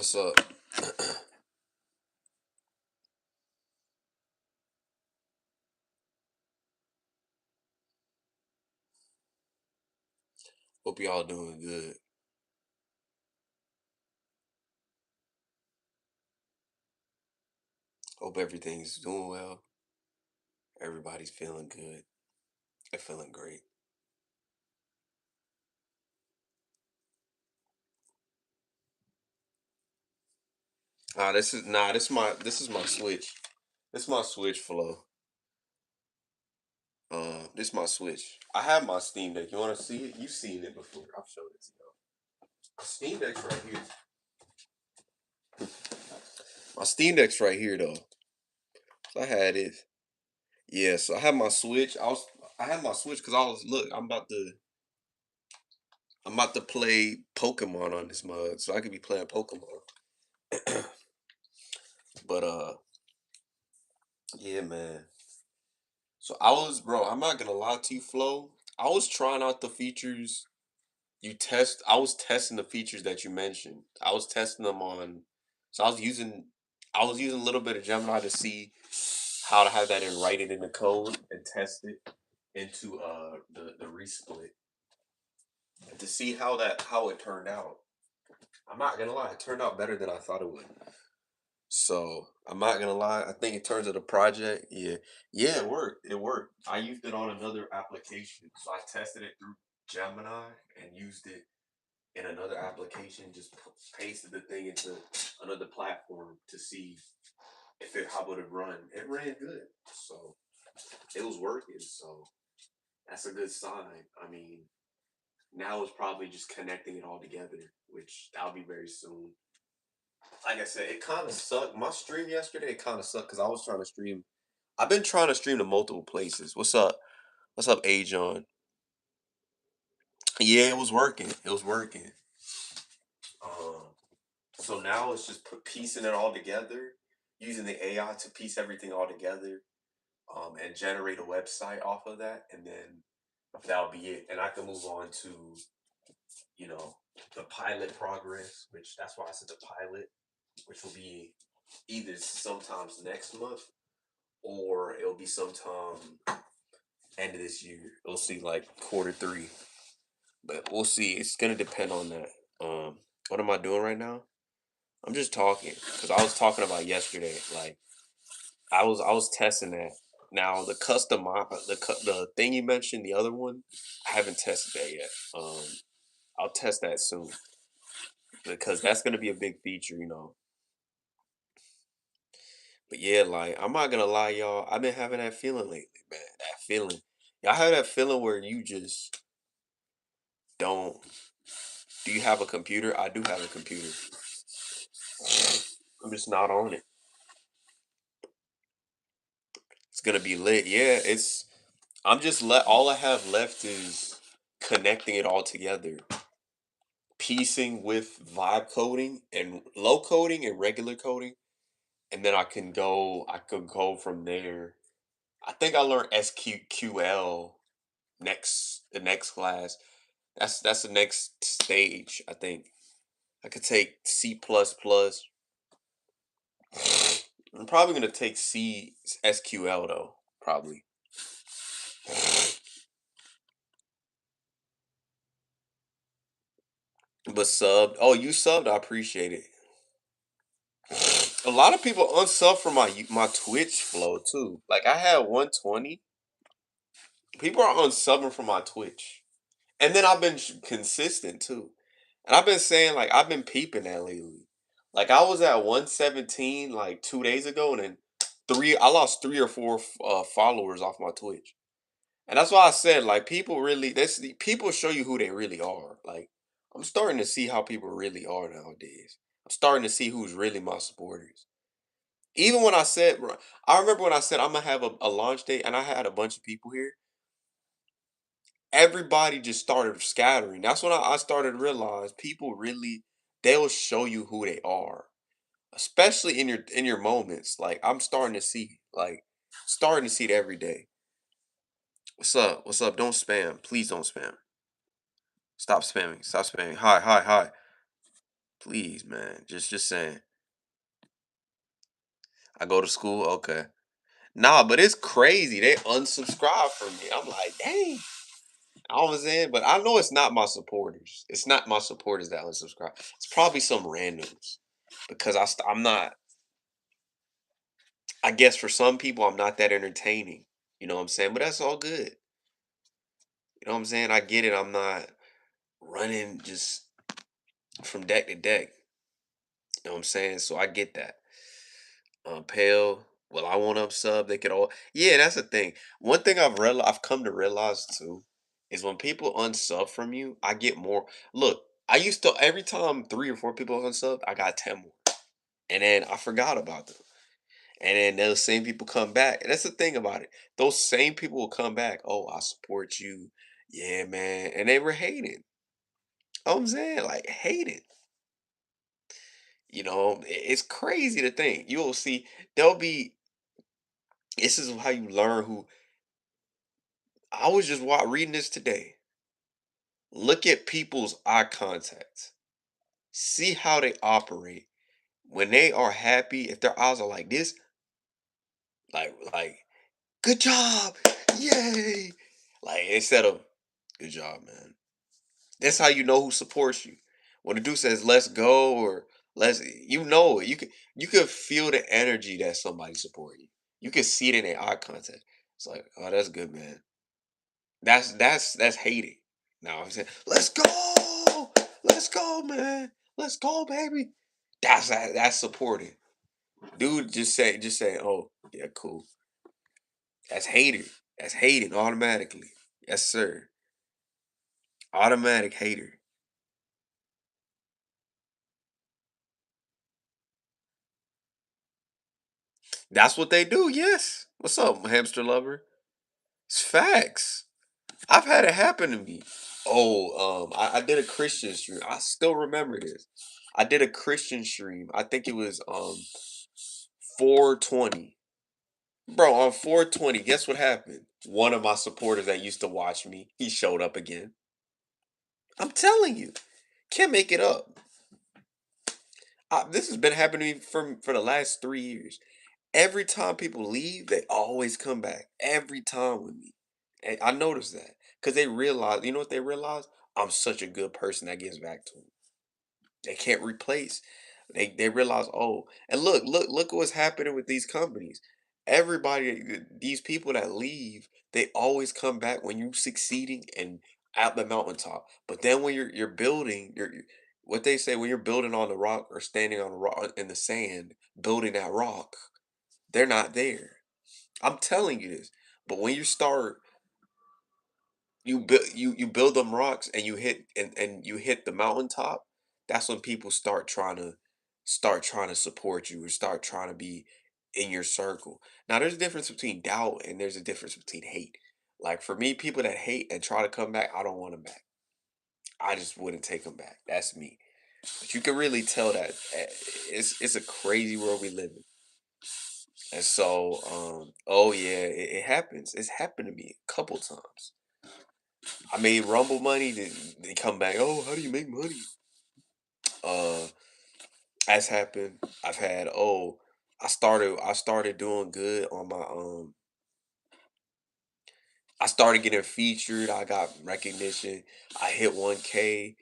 What's up? Hope y'all doing good. Hope everything's doing well. Everybody's feeling good. They're feeling great. This is my switch. This is my switch flow. This is my switch. I have my Steam Deck. You wanna see it? You've seen it before. I've showed it to you. My Steam Deck's right here. My Steam Deck's right here though. So I had it. Yeah, so I had my switch. I had my switch because I was look, I'm about to play Pokemon on this mug, so I could be playing Pokemon. But yeah, man. So bro, I'm not gonna lie to you, Flo. I was trying out the features I was testing the features that you mentioned. I was testing them on, so I was using a little bit of Gemini to see how to have that and write it in the code and test it into the resplit to see how it turned out. I'm not gonna lie, it turned out better than I thought it would. So I'm not gonna lie. I think in terms of the project, yeah, yeah, it worked. It worked. I used it on another application, so I tested it through Gemini and used it in another application. Just pasted the thing into another platform to see if it how would it run. It ran good, so it was working. So that's a good sign. I mean, now it's probably just connecting it all together, which that'll be very soon. Like I said, it kind of sucked. My stream yesterday, it kind of sucked because I was trying to stream. I've been trying to stream to multiple places. What's up? What's up, Ajon? Yeah, it was working. It was working. Um, so now it's just piecing it all together, using the AI to piece everything all together, and generate a website off of that, and then that'll be it. And I can move on to you know the pilot progress, which that's why I said the pilot, which will be either sometimes next month or it'll be sometime end of this year. We'll see, like quarter 3, but we'll see. It's gonna depend on that. What am I doing right now? I'm just talking because I was talking about yesterday. Like I was testing that. Now the thing you mentioned, the other one, I haven't tested that yet. I'll test that soon because that's gonna be a big feature. But yeah, like I'm not gonna lie, y'all. I've been having that feeling lately, man. That feeling. Y'all have that feeling where you just don't. Do you have a computer? I do have a computer. I'm just not on it. It's gonna be lit. Yeah, it's. I'm just let. All I have left is connecting it all together, piecing with vibe coding and low coding and regular coding, and then I can go. I could go from there. I think I learned SQL the next class. That's the next stage. I think I could take C plus plus. I'm probably gonna take C SQL though. Probably. But subbed. Oh, you subbed. I appreciate it. A lot of people unsub from my Twitch flow too. Like I had 120. People are unsubbing from my Twitch, and then I've been consistent too. And I've been saying like I've been peeping that lately. Like I was at 117 like 2 days ago, and then I lost 3 or 4 followers off my Twitch. And that's why I said like people show you who they really are. Like I'm starting to see how people really are nowadays. I'm starting to see who's really my supporters. Even when I remember when I said I'm gonna have a launch date and I had a bunch of people here, everybody just started scattering. That's when I started to realize people really they'll show you who they are, especially in your moments. Like I'm starting to see it every day. What's up? What's up? Don't spam. Please don't spam. Stop spamming. Stop spamming. Hi, hi, hi. Please, man. Just saying. I go to school. Okay. Nah, but it's crazy. They unsubscribe from me. I'm like, dang. I was in, but I know it's not my supporters. It's not my supporters that unsubscribe. It's probably some randoms because I'm not. I guess for some people, I'm not that entertaining. You know what I'm saying? But that's all good. You know what I'm saying? I get it. I'm not running just from deck to deck. You know what I'm saying? So I get that. Pale. Well, I want up sub. They could all. Yeah, that's the thing. One thing I've come to realize too, is when people unsub from you, I get more. Look, I used to every time 3 or 4 people unsub, I got 10 more, and then I forgot about them, and then those same people come back. And that's the thing about it. Those same people will come back. Oh, I support you. Yeah, man, and they were hating. I'm saying like hating. It's crazy to think. You'll see. There'll be. This is how you learn who I was just reading this today. Look at people's eye contact. See how they operate. When they are happy, if their eyes are like this, like good job, yay! Like instead of good job, man. That's how you know who supports you. When the dude says "Let's go" or "Let's," you know it. You can feel the energy that somebody support you. You can see it in their eye contact. It's like, oh, that's good, man. That's hating. Now I'm saying, let's go, man, let's go, baby. That's supporting. Dude, just say, oh yeah, cool. That's hating. That's hating automatically. Yes, sir. Automatic hater. That's what they do. Yes. What's up, hamster lover? It's facts. I've had it happen to me. Oh, I did a Christian stream. I still remember this. I did a Christian stream. I think it was 420. Bro, on 420, guess what happened? One of my supporters that used to watch me, he showed up again. I'm telling you, can't make it up. This has been happening to me for the last 3 years. Every time people leave, they always come back. Every time with me. And I noticed that because they realize, you know what they realize? I'm such a good person that gives back to them. They can't replace. They realize, oh, and look what's happening with these companies. Everybody, these people that leave, they always come back when you succeeding and at the mountaintop. But then when you're building, what they say when you're building on the rock or standing on the rock in the sand, building that rock, they're not there. I'm telling you this. But when you start you build them rocks and you hit the mountaintop, that's when people start trying to support you and start trying to be in your circle. Now there's a difference between doubt and there's a difference between hate. Like for me, people that hate and try to come back, I don't want them back. I just wouldn't take them back. That's me. But you can really tell that it's a crazy world we live in. And so, oh yeah, it happens. It's happened to me a couple times. I made Rumble money, then they come back. Oh, how do you make money? Uh, as happened. I've had I started doing good on my I started getting featured. I got recognition. I hit 1K.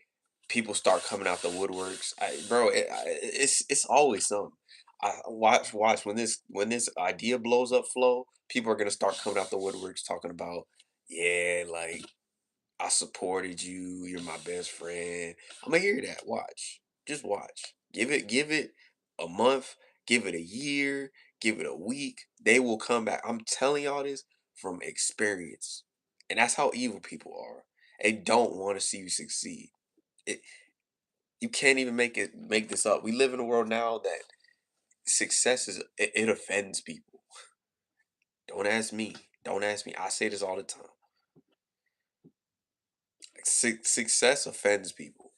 People start coming out the woodworks. Bro, it's always something. I watch when this idea blows up, flow. People are gonna start coming out the woodworks talking about, yeah, like I supported you. You're my best friend. I'm gonna hear that. Watch. Just watch. Give it a month. Give it a year. Give it a week. They will come back. I'm telling y'all this from experience. And that's how evil people are. They don't want to see you succeed. It, you can't even make this up. We live in a world now that success it offends people. Don't ask me. Don't ask me. I say this all the time. Success offends people.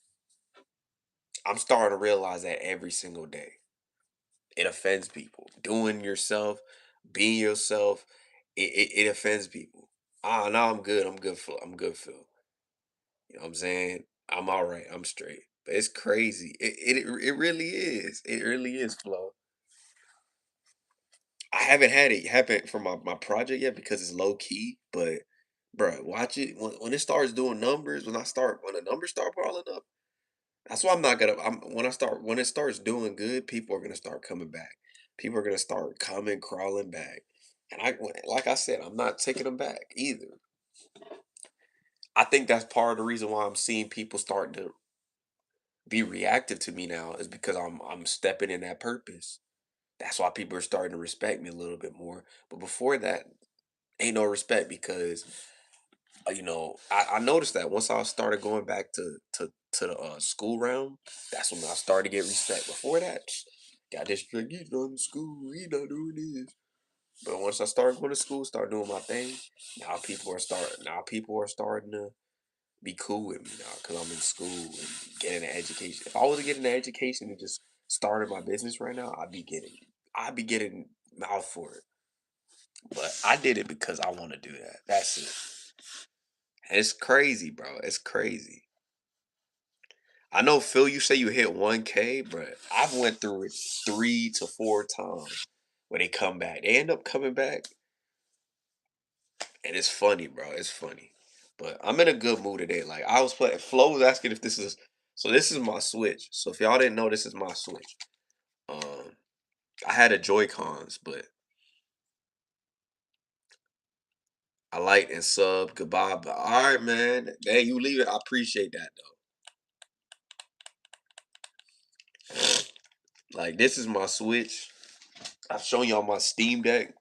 I'm starting to realize that every single day. It offends people. Doing yourself, being yourself, it offends people. Ah, no, I'm good. I'm good, Phil. I'm good, Phil. You know what I'm saying? I'm all right. I'm straight. It's crazy. It really is. It really is, Flo. I haven't had it happen for my project yet because it's low key, but bruh, watch it when it starts doing numbers. When the numbers start piling up, that's why I'm not gonna. I'm when it starts doing good, people are gonna start coming back. People are gonna start coming crawling back, and like I said, I'm not taking them back either. I think that's part of the reason why I'm seeing people starting to be reactive to me now is because I'm stepping in that purpose. That's why people are starting to respect me a little bit more. But before that, ain't no respect because I noticed that once I started going back to the school realm, that's when I started to get respect. Before that, got this like he's not in school, he not doing this. But once I started going to school, start doing my thing, now people are starting to be cool with me now because I'm in school and getting an education. If I was to get an education and just started my business right now, I'd be getting mouth for it. But I did it because I want to do that. That's it. And it's crazy, bro. It's crazy. I know Phil, you say you hit 1K, but I've went through it 3 to 4 times when they come back. They end up coming back, and it's funny, bro. It's funny. But I'm in a good mood today. Like I was playing. Flo was asking if this is so. This is my Switch. So if y'all didn't know, this is my Switch. Um, I had a Joy Cons, but I liked and sub goodbye. But all right, man. Hey, you leave it. I appreciate that though. Like this is my Switch. I've shown y'all my Steam Deck.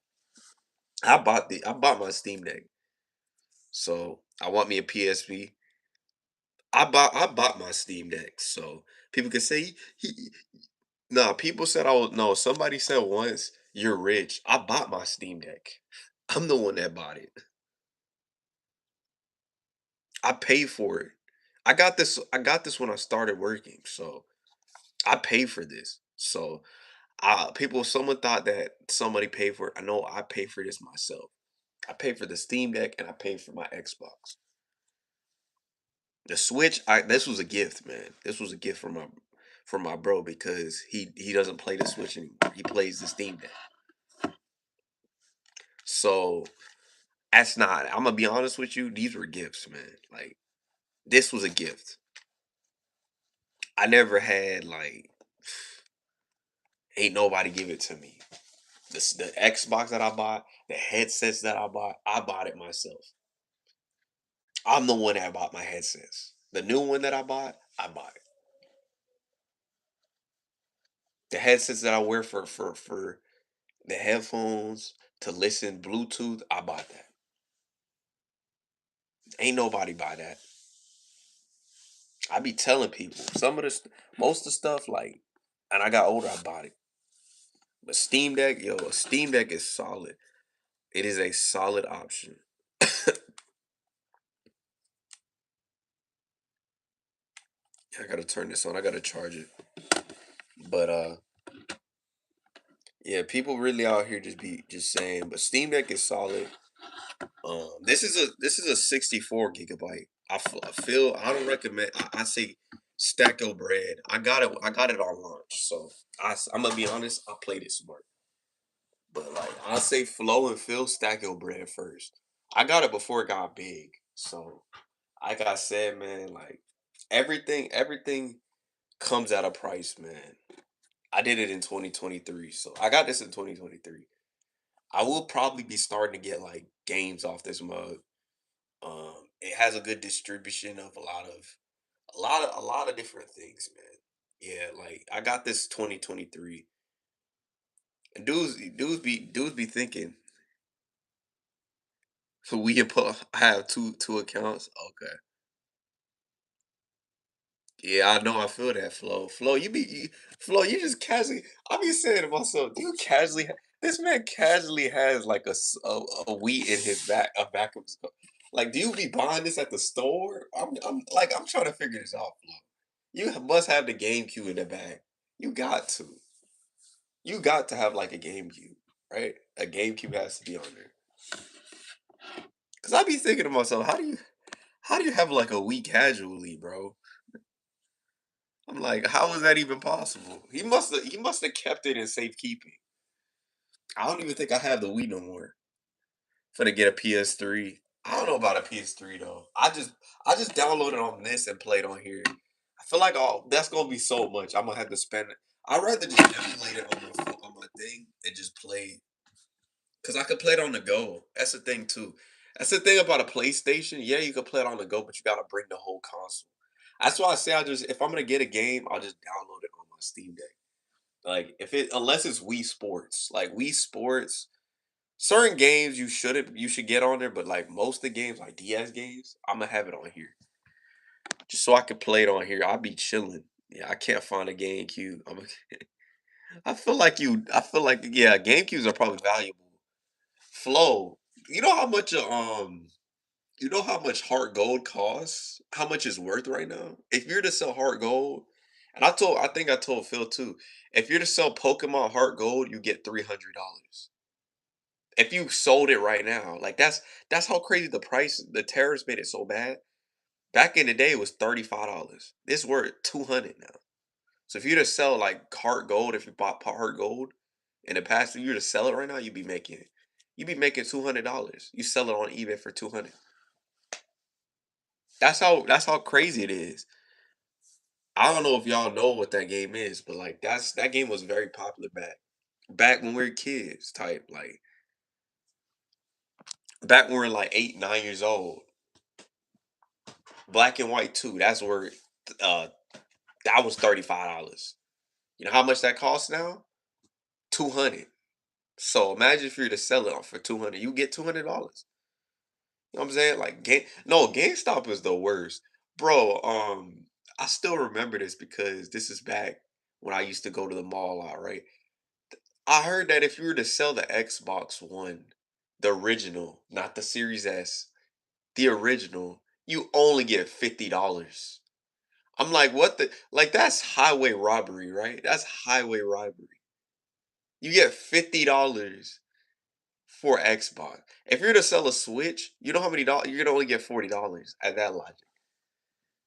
I bought my Steam Deck. So I want me a PSP. I bought my Steam Deck. So people could say no, people said I was no, somebody said once you're rich. I bought my Steam Deck. I'm the one that bought it. I paid for it. I got this when I started working. So I paid for this. So someone thought that somebody paid for it. I know I paid for this myself. I paid for the Steam Deck and I paid for my Xbox. The Switch, this was a gift, man. This was a gift from my bro because he doesn't play the Switch anymore. He plays the Steam Deck. So that's not. I'm gonna be honest with you. These were gifts, man. Like this was a gift. I never had like ain't nobody give it to me. The Xbox that I bought, the headsets that I bought it myself. I'm the one that bought my headsets. The new one that I bought it. The headsets that I wear for the headphones to listen Bluetooth, I bought that. Ain't nobody buy that. I be telling people most of the stuff like, and I got older, I bought it. But Steam Deck, yo, a Steam Deck is solid. It is a solid option. I gotta turn this on. I gotta charge it. But yeah, people really out here just saying. But Steam Deck is solid. This is a 64 gigabyte. I feel I don't recommend. I say stack your bread. I got it on launch. So I'm gonna be honest. I played it smart. But like I say, Flow and Phil stack your bread first. I got it before it got big. So like I said, man, like everything comes at a price, man. I did it in 2023, so I got this in 2023. I will probably be starting to get like games off this mug. It has a good distribution of a lot of different things, man. Yeah, like I got this 2023. And dudes be thinking, so we can have two accounts. Okay. Yeah, I know. I feel that flow. Flow. You just casually. I be saying to myself, do you casually? This man casually has like a wheat in his back of his. Like, do you be buying this at the store? I'm trying to figure this out, Flo. You must have the GameCube in the bag. You got to. You got to have like a GameCube, right? A GameCube has to be on there. Cause I be thinking to myself, how do you have like a Wii casually, bro? I'm like, how is that even possible? He must have kept it in safekeeping. I don't even think I have the Wii no more. For to get a PS3. I don't know about a PS3 though. I just downloaded on this and played on here. I feel like that's gonna be so much. I'm gonna have to spend. I'd rather just emulate it on on my thing and just play because I could play it on the go. That's the thing too. That's the thing about a PlayStation. Yeah, you can play it on the go, but you gotta bring the whole console. That's why I say I just if I'm gonna get a game, I'll just download it on my Steam Deck. Like if it unless it's Wii Sports, like Wii Sports, certain games you should get on there, but like most of the games, like DS games, Imma have it on here. Just so I can play it on here. I'll be chilling. Yeah, I can't find a GameCube. I feel like yeah, GameCubes are probably valuable. Flow. You know how much you know how much Heart Gold costs? How much it's worth right now? If you're to sell Heart Gold, and I think I told Phil too, if you're to sell Pokemon Heart Gold, you get $300. If you sold it right now, like that's how crazy the tariffs made it so bad. Back in the day, it was $35. This worth 200 now. So if you were to sell like Heart Gold, if you bought Heart Gold in the past, if you were to sell it right now, you'd be making $200. You sell it on eBay for 200. That's how crazy it is. I don't know if y'all know what that game is, but like that game was very popular back when we were kids, type like back when we were like 8, 9 years old. Black and White 2, that's where uh that was $35. You know how much that costs now? 200. So imagine if you were to sell it for 200, you get $200. You know what I'm saying? Like no, GameStop is the worst. Bro, I still remember this because this is back when I used to go to the mall a lot, right? I heard that if you were to sell the Xbox One, the original, not the Series S, the original, you only get $50. I'm like, what the like that's highway robbery, right? That's highway robbery. You get $50 for Xbox. If you're to sell a Switch, you know how many dollars you're gonna only get $40 at that logic.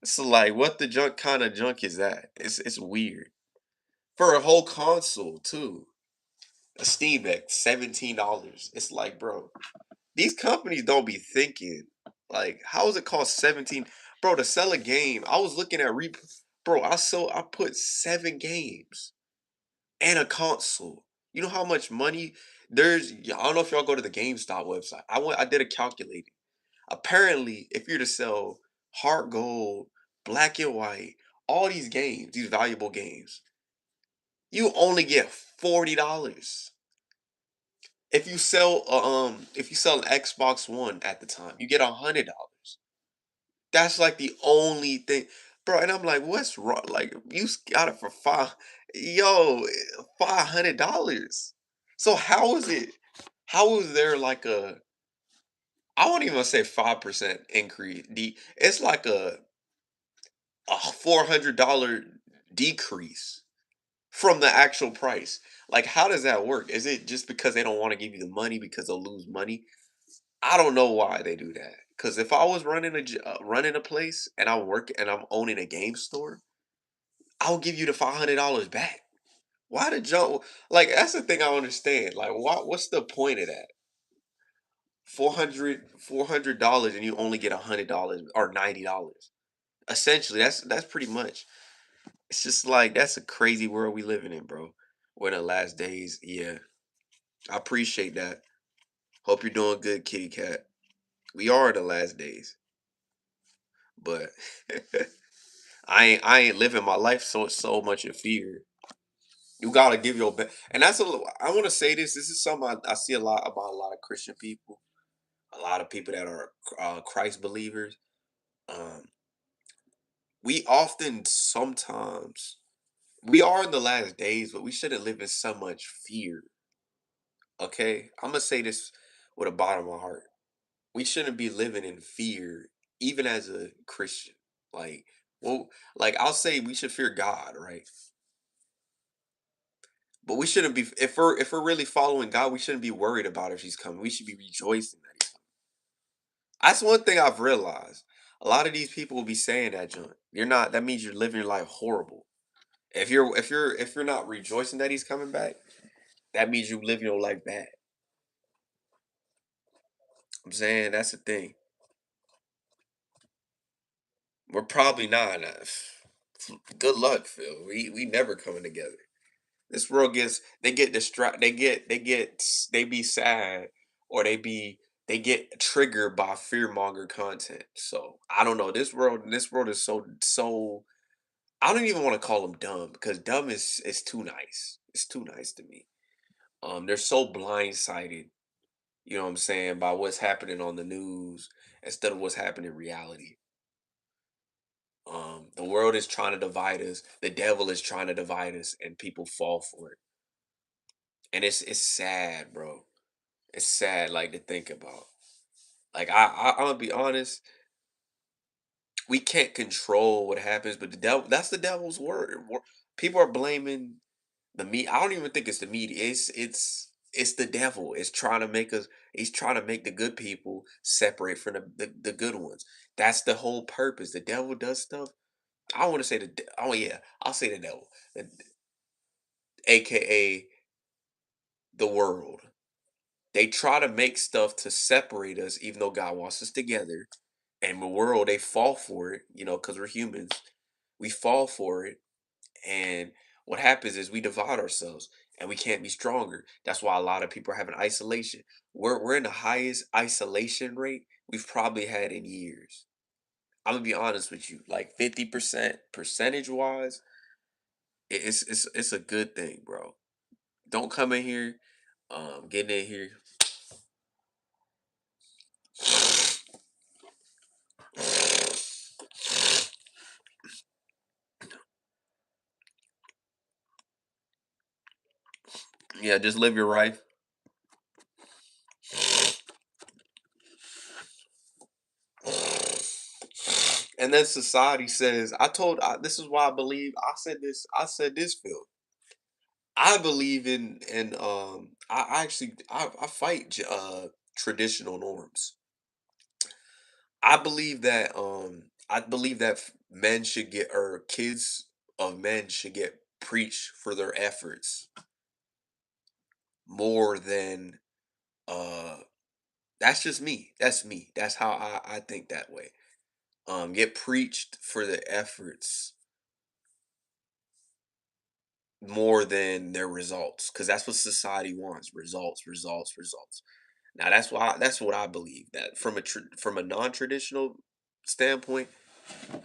So like what the junk kind of junk is that? It's weird. For a whole console too. A Steam Deck, $17. It's like, bro, these companies don't be thinking. Like, how is it cost 17? Bro, to sell a game, I was looking at bro, I put 7 games and a console. You know how much money I don't know if y'all go to the GameStop website. I did a calculating. Apparently, if you're to sell Heart Gold, Black and White, all these games, these valuable games, you only get $40. If you sell an Xbox One at the time, you get $100. That's like the only thing, bro. And I'm like, what's wrong? Like got it for $500. So how is it? How is there like I won't even say 5% increase. It's like a $400 decrease from the actual price. Like, how does that work? Is it just because they don't want to give you the money because they'll lose money? I don't know why they do that. Because if I was running a place and I'm owning a game store, I'll give you the $500 back. Why the jump? Like that's the thing I don't understand. Like, what's the point of that? $400 and you only get $100 or $90. Essentially, that's pretty much. It's just like that's a crazy world we living in, bro. We're in the last days. Yeah, I appreciate that. Hope you're doing good, kitty cat. We are in the last days, but I ain't living my life so much in fear. You gotta give your best, and I want to say this. This is something I see a lot about a lot of Christian people, a lot of people that are Christ believers. Um, we often sometimes we are in the last days, but we shouldn't live in so much fear. Okay, I'm gonna say this with a bottom of my heart. We shouldn't be living in fear, even as a Christian. Like, well, like I'll say we should fear God, right? But we shouldn't be if we're really following God, we shouldn't be worried about if He's coming. We should be rejoicing that He's coming. That's one thing I've realized. A lot of these people will be saying that junk. You're not. That means you're living your life horrible. If you're not rejoicing that he's coming back, that means you live your life bad. I'm saying that's the thing. We're probably not. Good luck, Phil. We never coming together. This world gets they get distract they be sad or they get triggered by fear monger content. So I don't know. This world is so I don't even want to call them dumb because dumb is too nice. It's too nice to me. They're so blindsided, you know what I'm saying, by what's happening on the news instead of what's happening in reality. The world is trying to divide us. The devil is trying to divide us, and people fall for it. And it's sad, bro. It's sad, like to think about. Like I'm gonna be honest, we can't control what happens, but the devil that's the devil's word. People are blaming the me. I don't even think it's the media. It's the devil. It's trying to make us. He's trying to make the good people separate from the good ones. That's the whole purpose. The devil does stuff. I don't want to say oh yeah, I'll say the devil, the- aka the world. They try to make stuff to separate us, even though God wants us together. And the world, they fall for it, because we're humans. We fall for it. And what happens is we divide ourselves and we can't be stronger. That's why a lot of people are having isolation. We're in the highest isolation rate we've probably had in years. I'm gonna be honest with you, like 50% percentage wise, it's a good thing, bro. Don't come in here, getting in here. Yeah, just live your life. And then society says, this is why I believe I said this, Phil. I believe I actually I fight traditional norms. I believe that men should get or kids of men should get preached for their efforts more than uh that's just me. That's me. That's how I think that way. Get preached for the efforts more than their results because that's what society wants, results, results, results. Now that's what I believe, that from a non-traditional standpoint,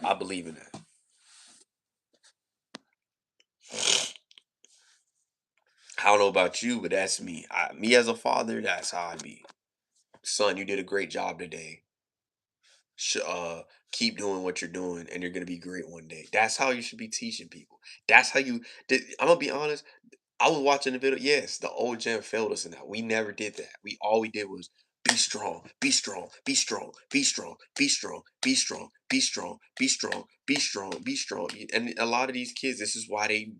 I believe in that. I don't know about you, but that's me. Me as a father, that's how I be. Son, you did a great job today. Sh- uh Keep doing what you're doing and you're going to be great one day. That's how you should be teaching people. That's how I'm going to be honest. I was watching the video. Yes, the old gen failed us in that. We never did that. All we did was be strong, be strong, be strong, be strong, be strong, be strong, be strong, be strong, be strong, be strong. And a lot of these kids, this is why they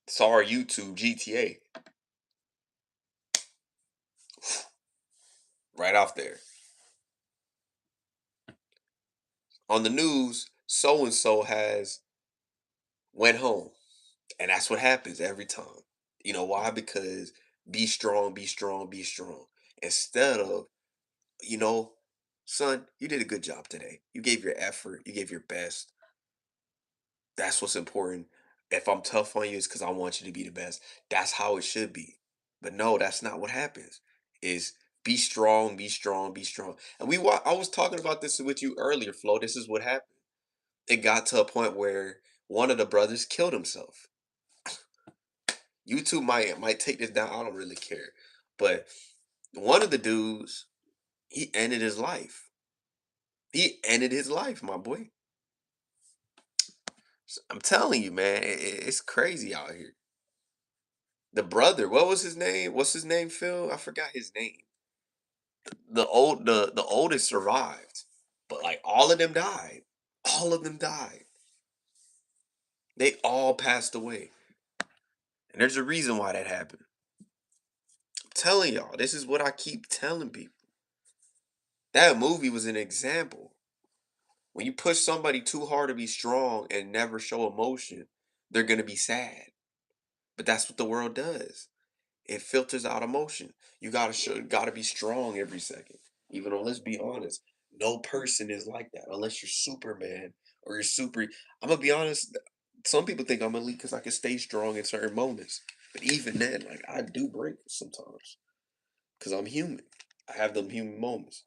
saw our YouTube GTA right off there. On the news, so and so has went home. And that's what happens every time. You know why? Because be strong, be strong, be strong. Instead of you know, son, you did a good job today. You gave your effort, you gave your best. That's what's important. If I'm tough on you, it's because I want you to be the best. That's how it should be. But no, that's not what happens. Is be strong, be strong, be strong. And I was talking about this with you earlier, Flo. This is what happened. It got to a point where one of the brothers killed himself. YouTube might take this down. I don't really care. But one of the dudes, he ended his life. He ended his life, my boy. I'm telling you, man, it's crazy out here. The brother, what was his name? What's his name, Phil? I forgot his name. The oldest survived, but like all of them died. All of them died. They all passed away, and there's a reason why that happened. I'm telling y'all, this is what I keep telling people. That movie was an example. When you push somebody too hard to be strong and never show emotion, they're gonna be sad. But that's what the world does. It filters out emotion. You gotta be strong every second. Even though, let's be honest, no person is like that unless you're Superman or you're super. I'm gonna be honest. Some people think I'm elite because I can stay strong in certain moments. But even then, like I do break sometimes because I'm human. I have them human moments.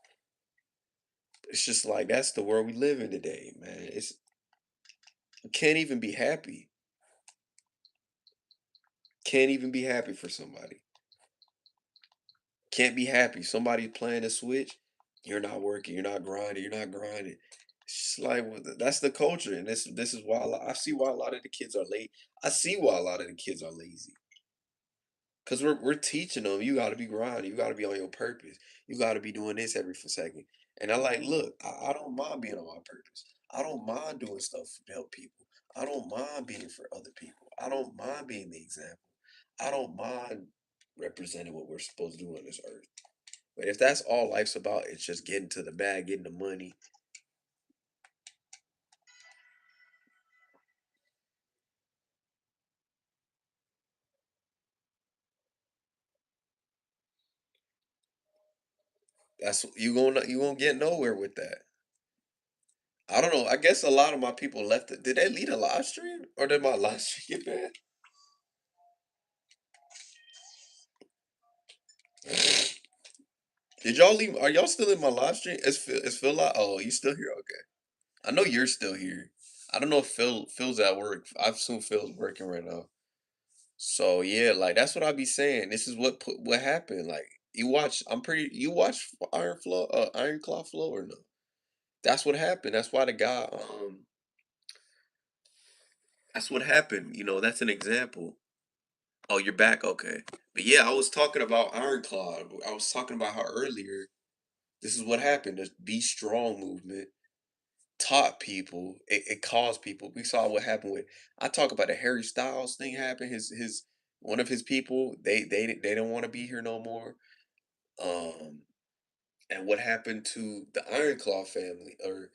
It's just like that's the world we live in today, man. It's you can't even be happy. Can't even be happy for somebody. Can't be happy. Somebody playing a switch. You're not working. You're not grinding. You're not grinding. It's just like that's the culture, and this is why I see why a lot of the kids are late. I see why a lot of the kids are lazy. Cause we're teaching them you got to be grinding. You got to be on your purpose. You got to be doing this every second. And I like, look, I don't mind being on my purpose. I don't mind doing stuff to help people. I don't mind being for other people. I don't mind being the example. I don't mind representing what we're supposed to do on this earth. But if that's all life's about, it's just getting to the bag, getting the money. That's you gonna get nowhere with that. I don't know. I guess a lot of my people left it. Did they lead a live stream or did my live stream get bad? Did y'all leave? Are y'all still in my live stream? Is Phil out? Oh, you still here? Okay. I know you're still here. I don't know if Phil's at work. I assume Phil's working right now. So yeah, like that's what I be saying. This is what happened. Like you watch. You watch Iron Claw Flow or no? That's what happened. That's why the guy. That's what happened. That's an example. Oh, you're back. Okay. But yeah, I was talking about Iron Claw. I was talking about how earlier this is what happened. The Be Strong movement taught people. It caused people. We saw what happened with. I talk about the Harry Styles thing happened. His one of his people. They don't want to be here no more. Um, and what happened to the Iron Claw family or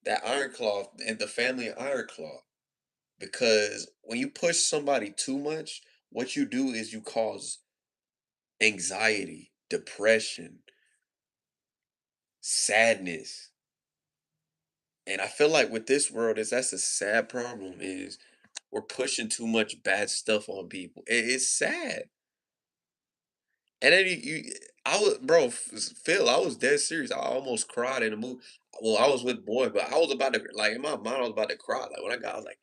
that Iron Claw and the family of Iron Claw? Because when you push somebody too much, what you do is you cause anxiety, depression, sadness. And I feel like with this world is that's a sad problem is we're pushing too much bad stuff on people. It's sad. And then I was, bro, Phil, I was dead serious. I almost cried in the movie. Well, I was with boy, but I was about to, like, in my mind, I was about to cry. Like, when I got, I was like,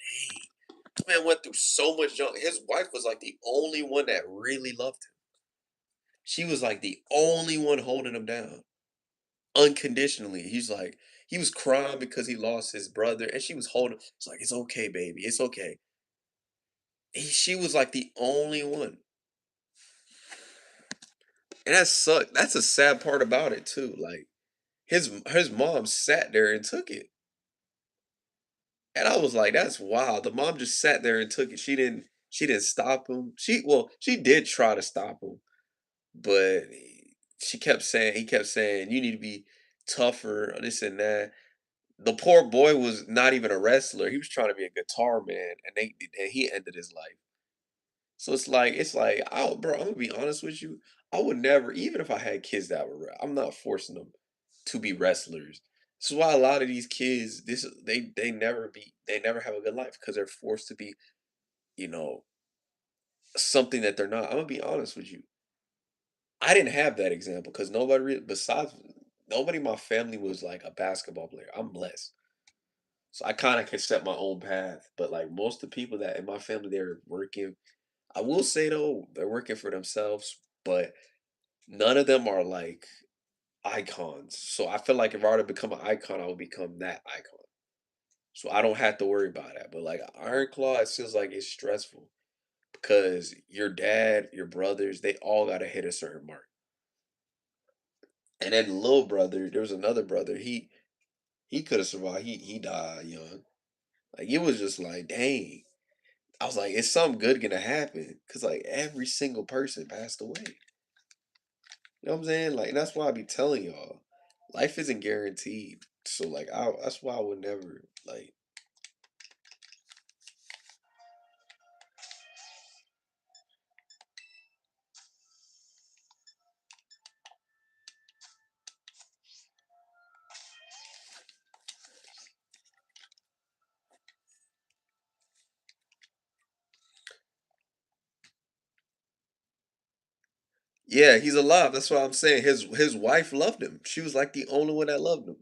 dang, this man went through so much junk. His wife was like the only one that really loved him. She was like the only one holding him down unconditionally. He was crying because he lost his brother, and she was holding. It's like, it's okay, baby, it's okay. She was like the only one. And that sucked. That's a sad part about it too. Like his mom sat there and took it. And I was like, that's wild. The mom just sat there and took it. She didn't stop him. She did try to stop him, but he kept saying, you need to be tougher, this and that. The poor boy was not even a wrestler. He was trying to be a guitar man, and he ended his life. So bro, I'm gonna be honest with you. I would never, even if I had kids that were, I'm not forcing them to be wrestlers. This is why a lot of these kids, they never have a good life because they're forced to be, you know, something that they're not. I'm gonna be honest with you. I didn't have that example because besides nobody in my family was like a basketball player. I'm blessed. So I kind of could set my own path. But like most of the people that in my family, they're working. I will say though, they're working for themselves, but none of them are like icons. So I feel like if I were to become an icon, I would become that icon. So I don't have to worry about that. But like Iron Claw, it feels like it's stressful because your dad, your brothers, they all gotta hit a certain mark. And then little brother, there was another brother. He could have survived. He died young. Like it was just like, dang. I was like, is something good gonna happen? Cause like every single person passed away. You know what I'm saying? Like that's why I be telling y'all, life isn't guaranteed. So like, that's why I would never like. Yeah, he's alive. That's what I'm saying. His wife loved him. She was like the only one that loved him.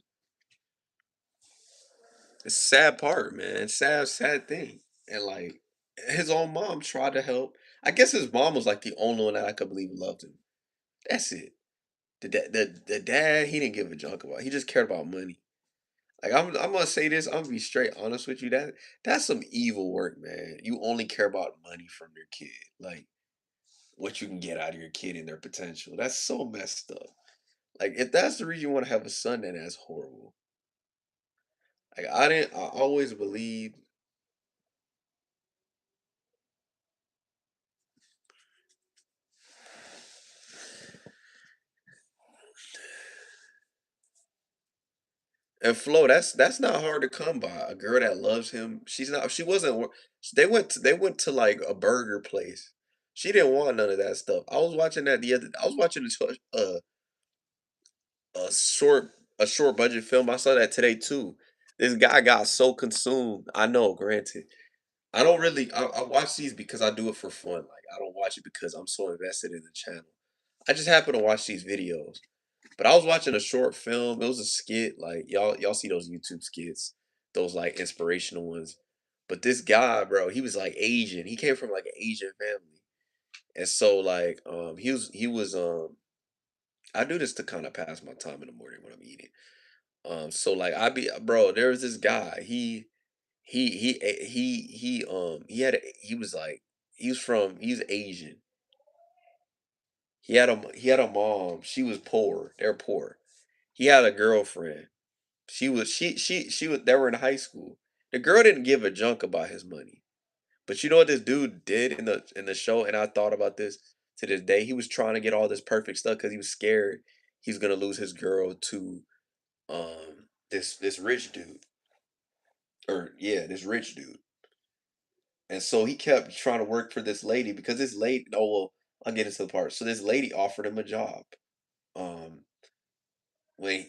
It's a sad part, man. Sad thing. And like his own mom tried to help. I guess his mom was like the only one that I could believe loved him. That's it. The dad, he didn't give a junk about. He just cared about money. Like I'm gonna say this. I'm gonna be straight honest with you. That's some evil work, man. You only care about money from your kid, like what you can get out of your kid and their potential. That's so messed up. Like if that's the reason you want to have a son, then that's horrible. Like I didn't. I always believed. And Flo, that's not hard to come by. A girl that loves him. She's not. She wasn't. They went to like a burger place. She didn't want none of that stuff. I was watching that the other. I was watching a short a short budget film. I saw that today too. This guy got so consumed. I know, granted. I don't really I watch these because I do it for fun. Like I don't watch it because I'm so invested in the channel. I just happen to watch these videos. But I was watching a short film. It was a skit. Like y'all see those YouTube skits, those like inspirational ones. But this guy, bro, he was like Asian. He came from like an Asian family. And so like he was I do this to kind of pass my time in the morning when I'm eating. So like I be bro, there was this guy. He had he was like he's Asian. He had a mom. She was poor. They're poor. He had a girlfriend. She was they were in high school. The girl didn't give a junk about his money. But you know what this dude did in the show, and I thought about this to this day. He was trying to get all this perfect stuff because he was scared he's gonna lose his girl to this rich dude. Or yeah, this rich dude. And so he kept trying to work for this lady because this lady, oh well, I'll get into the part. So this lady offered him a job. Um when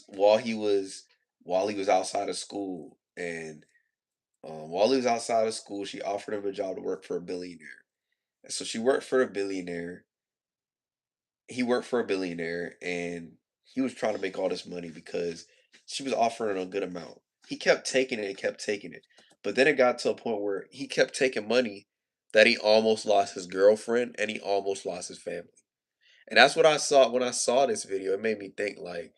while he was outside of school, and while he was outside of school, she offered him a job to work for a billionaire. And so she worked for a billionaire. He worked for a billionaire, and he was trying to make all this money because she was offering a good amount. He kept taking it and kept taking it. But then it got to a point where he kept taking money that he almost lost his girlfriend and he almost lost his family. And that's what I saw when I saw this video. It made me think like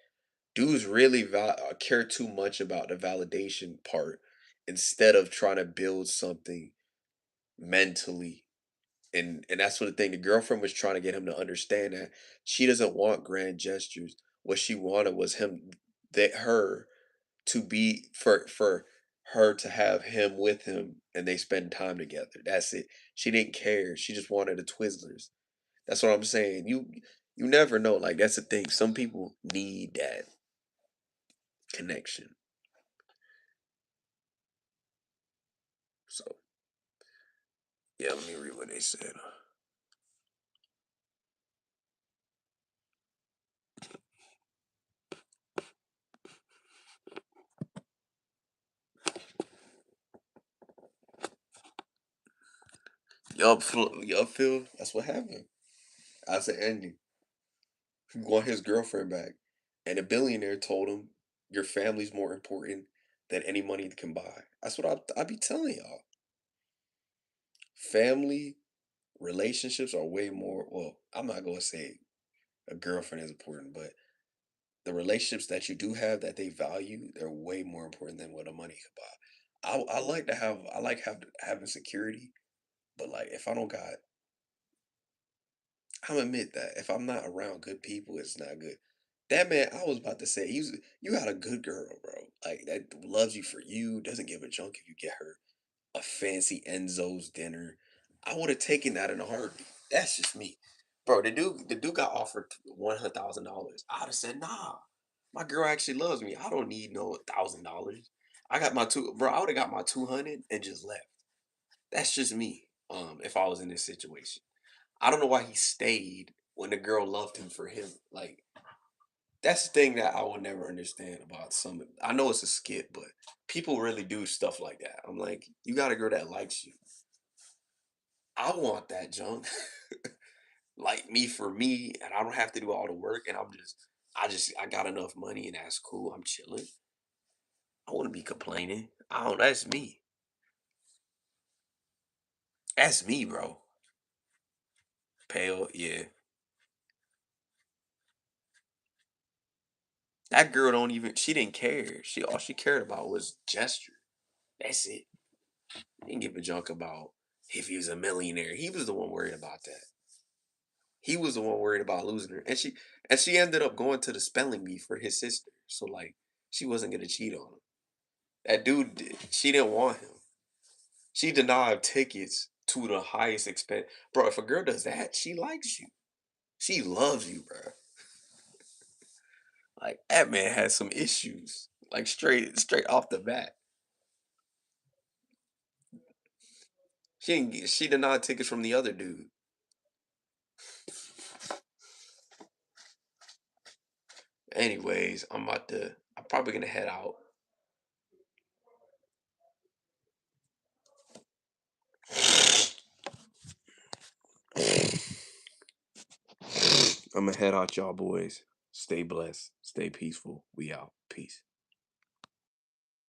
dudes really care too much about the validation part instead of trying to build something mentally. And that's what the thing, the girlfriend was trying to get him to understand that she doesn't want grand gestures. What she wanted was him, that her to be for her to have him with him and they spend time together. That's it. She didn't care. She just wanted the Twizzlers. That's what I'm saying. You never know. Like that's the thing. Some people need that connection. So yeah, let me read what they said. Yup, Phil. That's what happened. That's the ending. He want his girlfriend back, and a billionaire told him, "Your family's more important than any money can buy." That's what I be telling y'all. Family relationships are way more. Well, I'm not gonna say a girlfriend is important, but the relationships that you do have that they value, they're way more important than what a money could buy. I like to have I like having security, but like if I don't got, I'll admit that if I'm not around good people, it's not good. That man, I was about to say, you got a good girl, bro. Like that loves you for you, doesn't give a junk if you get her a fancy Enzo's dinner. I would have taken that in a heartbeat. That's just me, bro. The dude got offered $100,000. I'd have said nah. My girl actually loves me. I don't need no $1,000. I got my two, bro. I would have got my 200 and just left. That's just me. If I was in this situation, I don't know why he stayed when the girl loved him for him. Like that's the thing that I will never understand about some. I know it's a skit, but people really do stuff like that. I'm like, you got a girl that likes you. I want that junk. Like me for me, and I don't have to do all the work, and I got enough money, and that's cool. I'm chilling. I wouldn't be complaining. I don't. That's me. That's me, bro. Pale, yeah. That girl don't even. She didn't care. She all she cared about was gesture. That's it. Didn't give a junk about if he was a millionaire. He was the one worried about that. He was the one worried about losing her, and she ended up going to the spelling bee for his sister. So like, she wasn't gonna cheat on him. That dude, she didn't want him. She denied tickets to the highest expense. Bro, if a girl does that, she likes you. She loves you, bro. Like that man has some issues. Like straight off the bat. She denied tickets from the other dude. Anyways, I'm probably gonna head out. I'm gonna head out, y'all boys. Stay blessed. Stay peaceful. We out. Peace.